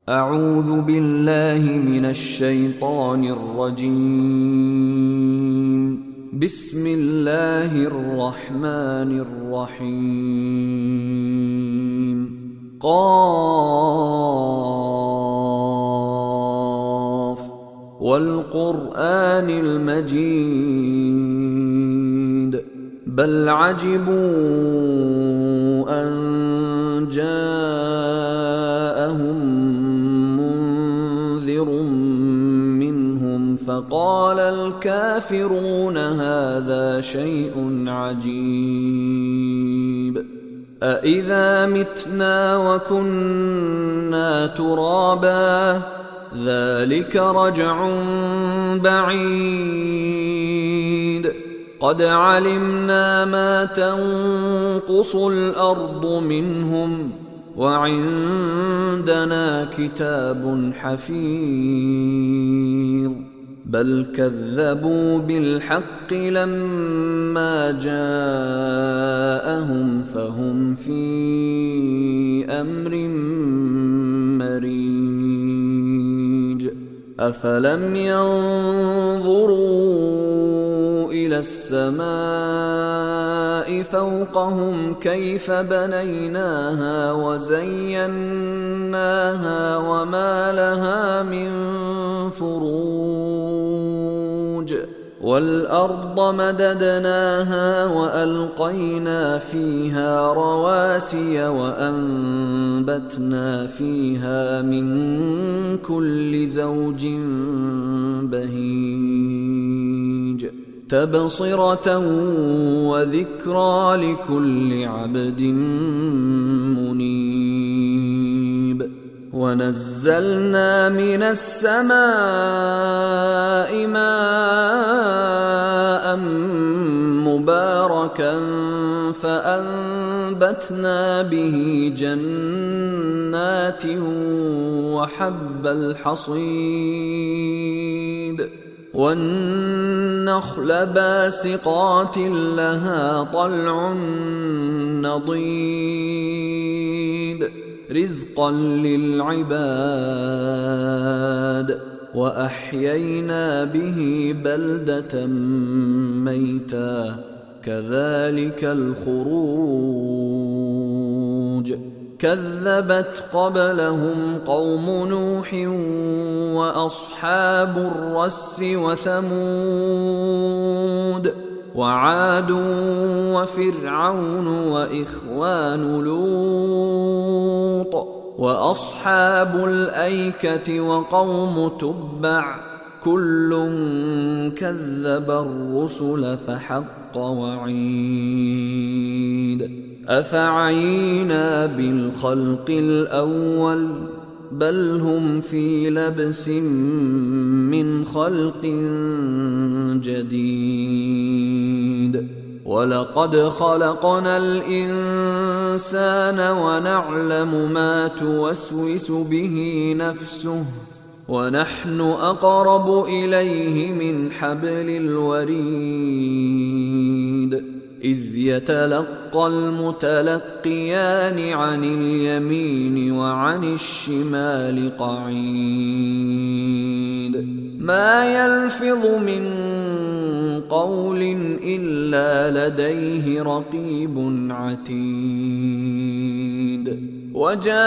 أعوذ بالله من الشيطان الرجيم. بسم الله الرحمن الرحيم. قاف والقرآن المجيد بل عجبوا أن جاءهم منهم فقال الكافرون هذا شيء عجيب أإذا متنا وكنا ترابا ذلك رجع بعيد قد علمنا ما تنقص الأرض منهم وعندنا كتاب حفيظ بل كذبوا بالحق لما جاءهم فهم في أمر مريج أفلم ينظروا إلى السماء فوقهم كيف بنيناها وزيناها وما لها من فروج والأرض مددناها وألقينا فيها رواسي وأنبتنا فيها من كل زوج بهيج تبصرة وذكرى لكل عبد منيب ونزلنا من السماء ماء مباركا فأنبتنا به جنات وحب الحصيد والنخل باسقات لها طلع نضيد رزقا للعباد وأحيينا به بلدة ميتا كذلك الخروج كذبت قبلهم قوم نوح وأصحاب الرس وثمود وعاد وفرعون وإخوان لوط وأصحاب الأيكة وقوم تبع كل كذب الرسل فحق وعيد أفعينا بالخلق الأول بل هم في لبس من خلق جديد ولقد خلقنا الإنسان ونعلم ما توسوس به نفسه ونحن أقرب إليه من حبل الوريد إذ يتلقى المتلقيان عن اليمين وعن الشمال قعيد ما يلفظ من قول إلا لديه رقيب عتيد وجاءت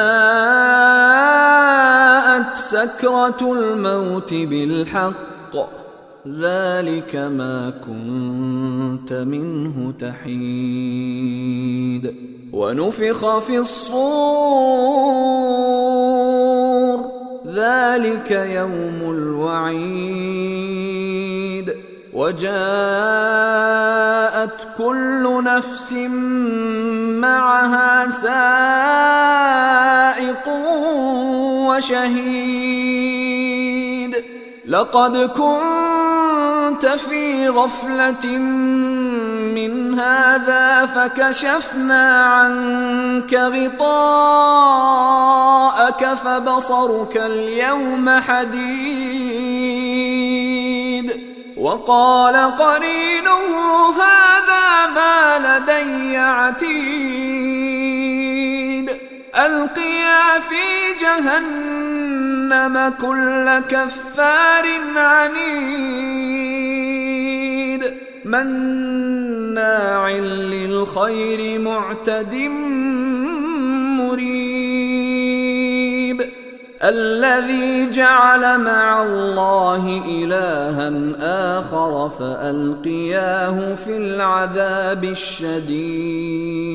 سكرة الموت بالحق ذلك ما كنت منه تحيد ونفخ في الصور ذلك يوم الوعيد وجاءت كل نفس معها سائق وشهيد لقد كنت في غفلة من هذا فكشفنا عنك غطاءك فبصرك اليوم حديد وقال قرينه هذا ما لدي عتيد ألقيا في جهنم جهنم كل كفار عنيد مناع للخير معتد مريب الذي جعل مع الله إلها آخر فألقياه في العذاب الشديد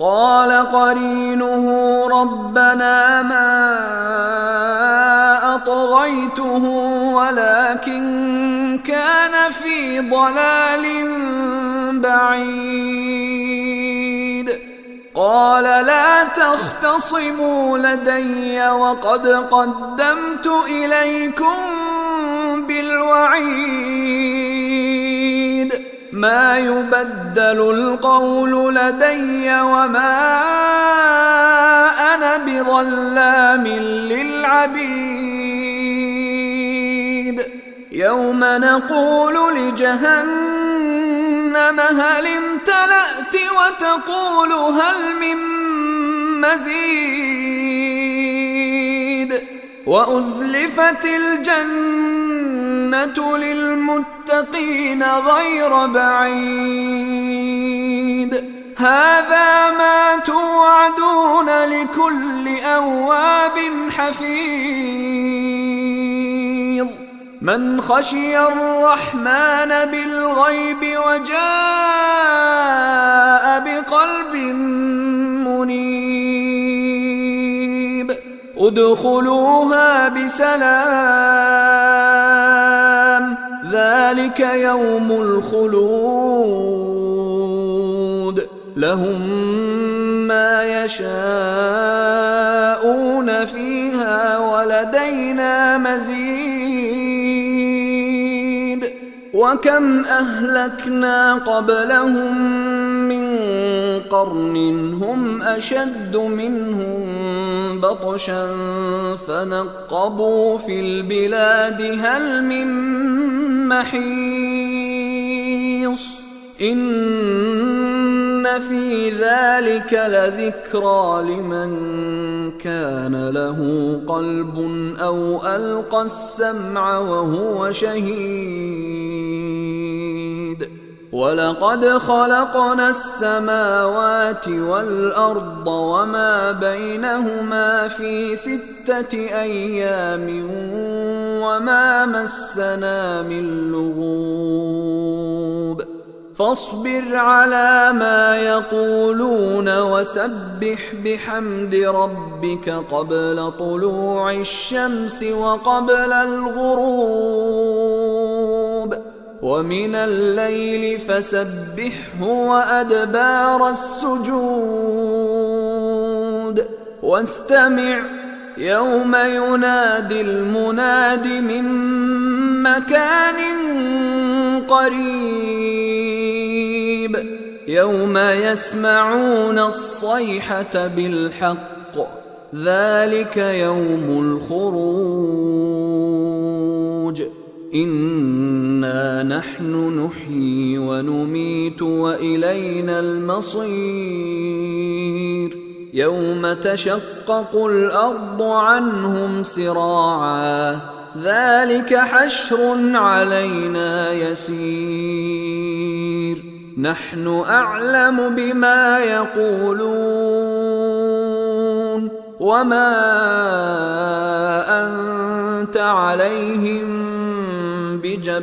قال قرينه ربنا ما أطغيته ولكن كان في ضلال بعيد قال لا تختصموا لدي وقد قدمت إليكم بالوعيد ما يبدل القول لدي وما أنا بظلام للعبيد يوم نقول لجهنم هل امتلأت وتقول هل من مزيد وأزلفت الجنة للمتقين غير بعيد هذا ما توعدون لكل أواب حفيظ من خشي الرحمن بالغيب وجاء بقلب منيب ادخلوها بسلام ذلك يوم الخلود لهم ما يشاءون فيها ولدينا مزيد وكم أهلكنا قبلهم من قرن هم أشد منهم بطشا فنقبوا في البلاد هل من محيص إن في ذلك لذكرى لمن كان له قلب أو ألقى السمع وهو شهيد ولقد خلقنا السماوات والأرض وما بينهما في 6 أيام وما مسنا من لغوب فاصبر على ما يقولون وسبح بحمد ربك قبل طلوع الشمس وقبل الغروب ومن الليل فسبحه وأدبار السجود واستمع يوم ينادي المناد من مكان قريب يوم يسمعون الصيحة بالحق ذلك يوم الخروج إنا نحن نحيي ونميت وإلينا المصير يوم تشقق الأرض عنهم سراعا ذلك حشر علينا يسير نحن أعلم بما يقولون وما أنت عليهم بجبار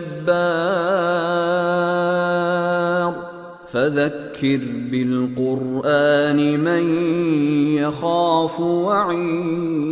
فذكر بالقرآن من يخاف وعيد